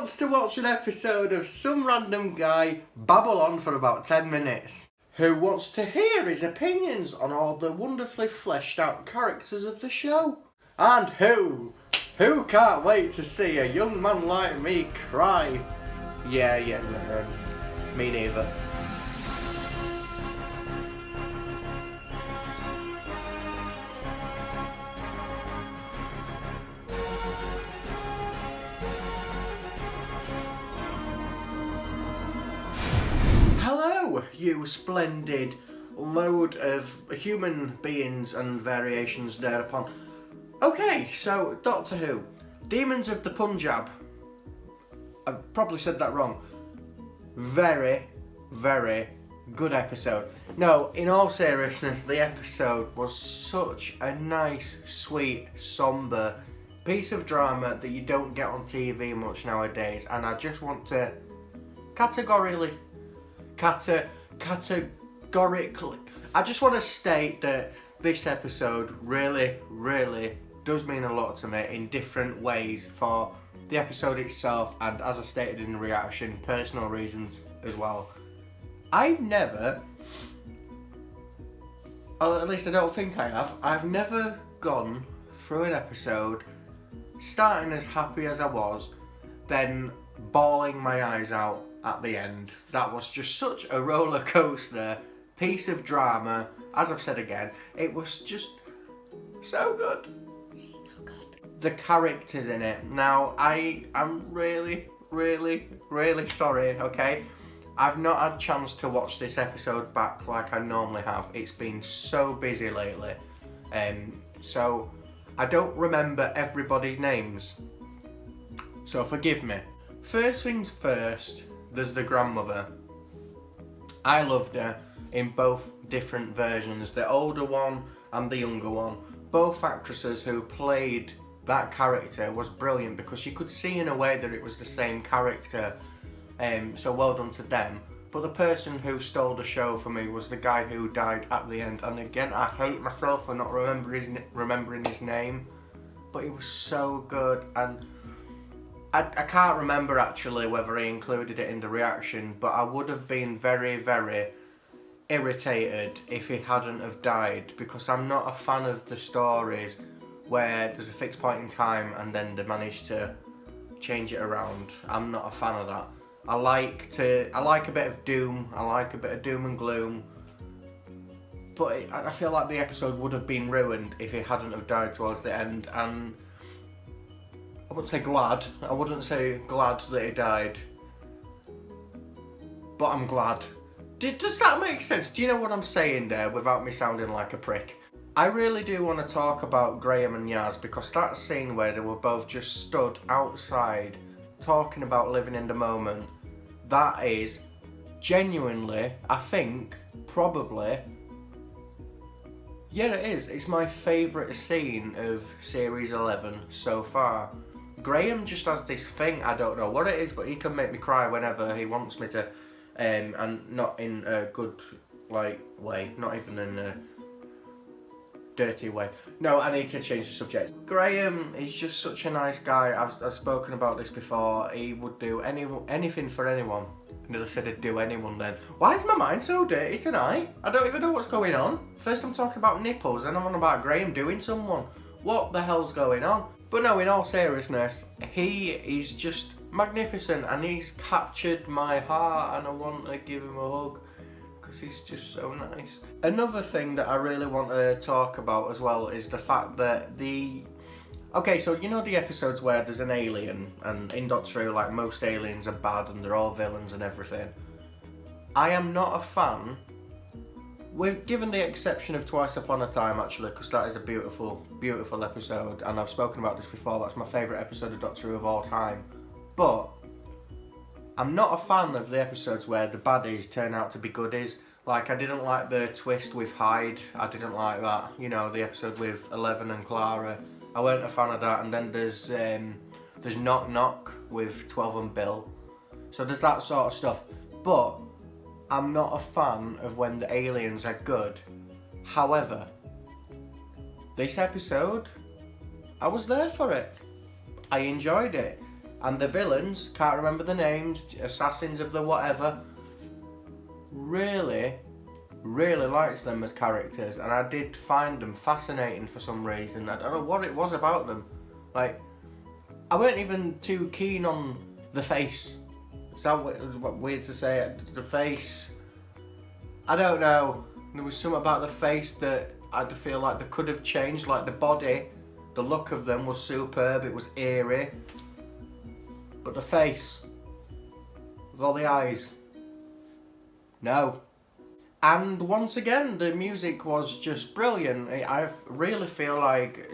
wants to watch an episode of some random guy babble on for about 10 minutes? Who wants to hear his opinions on all the wonderfully fleshed out characters of the show? And who can't wait to see a young man like me cry? Yeah, no, me neither. Hello, you splendid load of human beings and variations thereupon. Okay, so Doctor Who, Demons of the Punjab. I probably said that wrong. Very, very good episode. No, in all seriousness, the episode was such a nice, sweet, sombre piece of drama that you don't get on TV much nowadays, and I just want to categorically, I just want to state that this episode really, really does mean a lot to me in different ways for the episode itself, and as I stated in the reaction, personal reasons as well. I've never, or at least I don't think I have, I've never gone through an episode starting as happy as I was, then bawling my eyes out at the end. That was just such a roller coaster piece of drama. As I've said again, it was just so good. So good. The characters in it. Now, I am really, really, really sorry, okay? I've not had a chance to watch this episode back like I normally have. It's been so busy lately. So I don't remember everybody's names. So forgive me. First things first, there's the grandmother. I loved her in both different versions, the older one and the younger one. Both actresses who played that character was brilliant because you could see in a way that it was the same character. So well done to them. But the person who stole the show for me was the guy who died at the end. And again, I hate myself for not remembering his name. But he was so good, and I can't remember actually whether he included it in the reaction, but I would have been very, very irritated if he hadn't have died, because I'm not a fan of the stories where there's a fixed point in time and then they manage to change it around. I'm not a fan of that. I like a bit of doom. I like a bit of doom and gloom. But I feel like the episode would have been ruined if he hadn't have died towards the end, and I wouldn't say glad. I wouldn't say glad that he died. But I'm glad. Does that make sense? Do you know what I'm saying there without me sounding like a prick? I really do want to talk about Graham and Yaz, because that scene where they were both just stood outside talking about living in the moment, that is genuinely, I think, probably, yeah, it is. It's my favourite scene of Series 11 so far. Graham just has this thing, I don't know what it is, but he can make me cry whenever he wants me to, and not in a good way, not even in a dirty way. No, I need to change the subject. Graham is just such a nice guy. I've spoken about this before. He would do anything for anyone. I nearly said he'd do anyone then. Why is my mind so dirty tonight? I don't even know what's going on. First I'm talking about nipples, then I'm on about Graham doing someone. What the hell's going on? But no, in all seriousness, he is just magnificent, and he's captured my heart, and I want to give him a hug because he's just so nice. Another thing that I really want to talk about as well is the fact that okay, so you know the episodes where there's an alien, and in Doctor Who, like, most aliens are bad and they're all villains and everything. I am not a fan, with given the exception of Twice Upon a Time, actually, because that is a beautiful, beautiful episode, and I've spoken about this before. That's my favourite episode of Doctor Who of all time. But I'm not a fan of the episodes where the baddies turn out to be goodies. Like, I didn't like the twist with Hyde. I didn't like that. You know, the episode with Eleven and Clara. I weren't a fan of that. And then there's Knock Knock with 12 and Bill. So there's that sort of stuff. But I'm not a fan of when the aliens are good. However, this episode, I was there for it. I enjoyed it. And the villains, can't remember the names, assassins of the whatever, really liked them as characters, and I did find them fascinating for some reason. I don't know what it was about them. Like, I weren't even too keen on the face. Sounds weird to say it. The face, I don't know. There was something about the face that I feel like they could have changed. Like the body, the look of them was superb. It was eerie, but the face, with all the eyes, no. And once again, the music was just brilliant. I really feel like,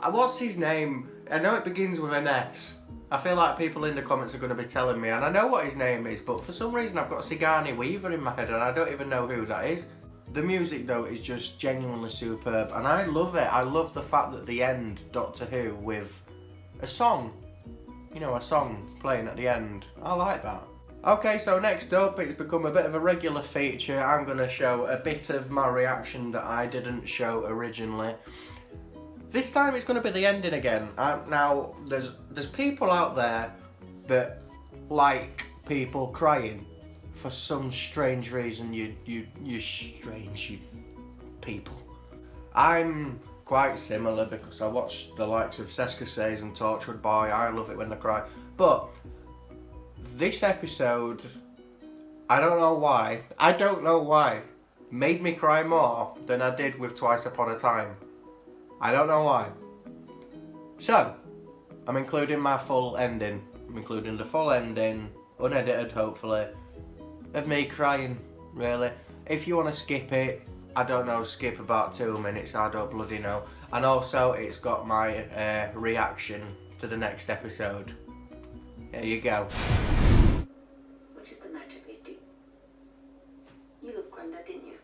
what's his name? I know it begins with an S. I feel like people in the comments are going to be telling me, and I know what his name is, but for some reason I've got Sigourney Weaver in my head and I don't even know who that is. The music though is just genuinely superb, and I love it. I love the fact that the end Doctor Who with a song, you know, a song playing at the end. I like that. Okay, so next up, it's become a bit of a regular feature. I'm going to show a bit of my reaction that I didn't show originally. This time it's going to be the ending again. Now, there's people out there that like people crying for some strange reason. You strange, you people. I'm quite similar because I watch the likes of Sesquices and Tortured Boy. I love it when they cry. But this episode, I don't know why, made me cry more than I did with Twice Upon a Time. I don't know why. So, I'm including my full ending. I'm including the full ending, unedited hopefully, of me crying, really. If you want to skip it, I don't know, skip about 2 minutes, I don't bloody know. And also, it's got my reaction to the next episode. There you go. What is the matter, Betty? You loved Grandad, didn't you?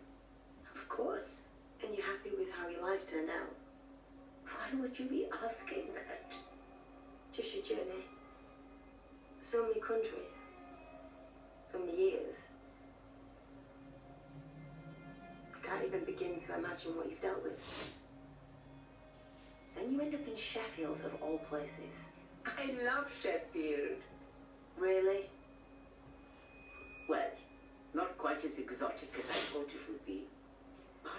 Of course. And you're happy with how your life turned out? Why would you be asking that? Just your journey. So many countries. So many years. I can't even begin to imagine what you've dealt with. Then you end up in Sheffield, of all places. I love Sheffield. Really? Well, not quite as exotic as I thought it would be, but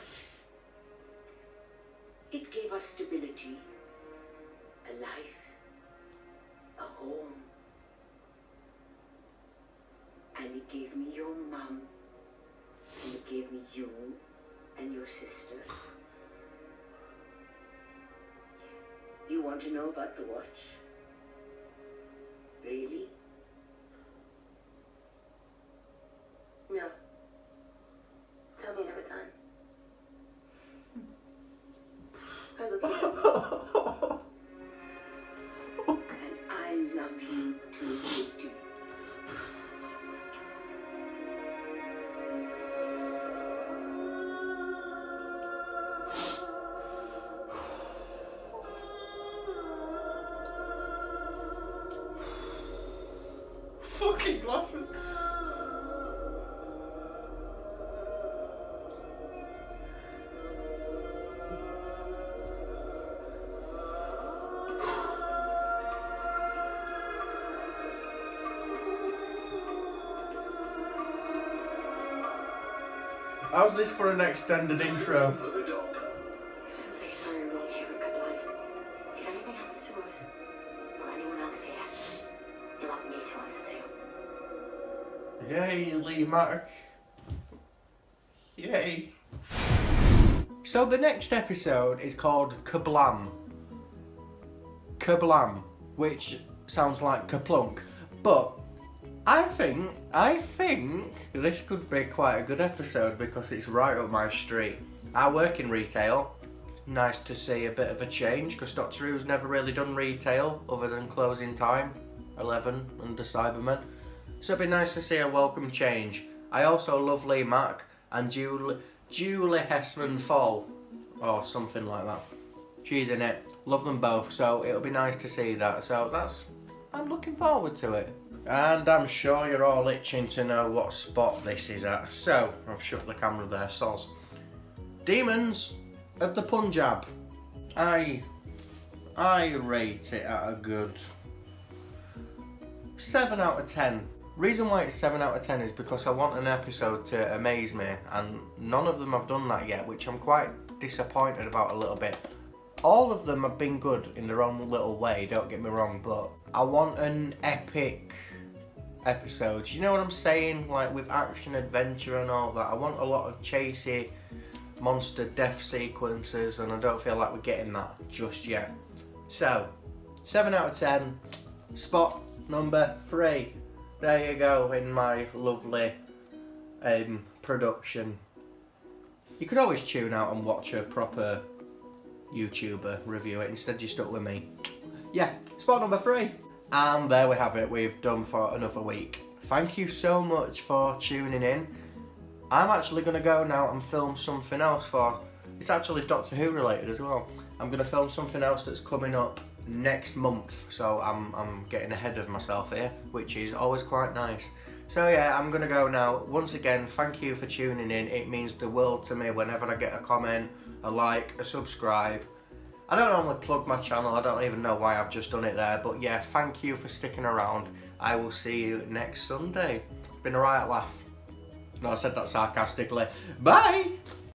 it gave us stability, a life, a home, and it gave me your mum, and it gave me you and your sister. You want to know about the watch? Really? No. Tell me another time. I love you. And I love you too, Kitty. Fucking glasses. How's this for an extended intro? Something's very wrong here at Kablan. If anything happens to us, or anyone else here, you'll have me to answer to. Yay, Lee Mack. Yay. So the next episode is called Kablam. Kablam, which sounds like kaplunk, but I think this could be quite a good episode because it's right up my street. I work in retail. Nice to see a bit of a change because Doctor Who's never really done retail other than Closing Time, 11 and the Cybermen. So it'd be nice to see a welcome change. I also love Lee Mack and Julie Hessman Fall, or something like that. She's in it. Love them both, so it'll be nice to see that. So I'm looking forward to it. And I'm sure you're all itching to know what spot this is at. So, I've shut the camera there, soz. Demons of the Punjab. I rate it at a good 7 out of 10. Reason why it's 7 out of 10 is because I want an episode to amaze me, and none of them have done that yet, which I'm quite disappointed about a little bit. All of them have been good in their own little way, don't get me wrong, but I want an epic episode. You know what I'm saying? Like with action, adventure and all that. I want a lot of chasey, monster death sequences, and I don't feel like we're getting that just yet. So, 7 out of 10, spot number 3. There you go, in my lovely production. You could always tune out and watch a proper YouTuber review it, instead you stuck with me. Yeah, spot number 3. And there we have it, we've done for another week. Thank you so much for tuning in. I'm actually going to go now and film something else it's actually Doctor Who related as well. I'm going to film something else that's coming up next month, so I'm getting ahead of myself here, which is always quite nice. So yeah, I'm gonna go now. Once again, thank you for tuning in. It means the world to me whenever I get a comment, a like, a subscribe. I don't normally plug my channel, I don't even know why I've just done it there, but yeah, thank you for sticking around. I will see you next Sunday. It's been a right laugh. No, I said that sarcastically. Bye!